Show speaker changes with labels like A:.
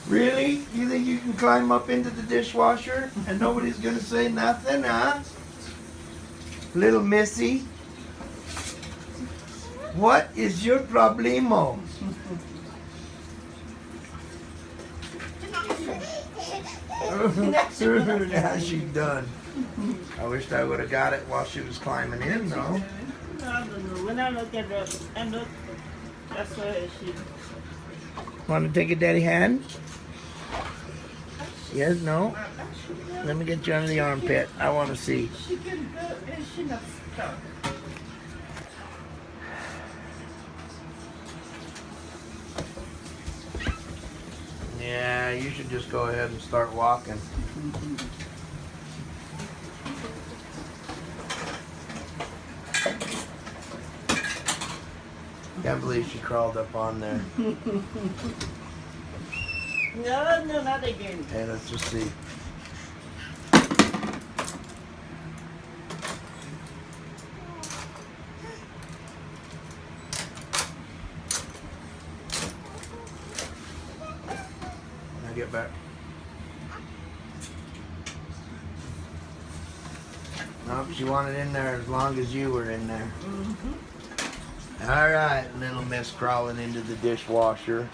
A: Really? You think you can climb up into the dishwasher and nobody's gonna say nothing, huh? Little Missy, what is your problemo? Now she's done. I wished I would have got it while she was climbing in, though.
B: When I look at that, I look, that's why she.
A: Want to take a daddy hand? Yes, no? Let me get you under the armpit. I want to see.
B: She can go and she not stuck.
A: Yeah, you should just go ahead and start walking. Can't believe she crawled up on there.
B: No, not again.
A: Hey, let's just see. Now get back. Nope, she wanted in there as long as you were in there. All right, little miss crawling into the dishwasher.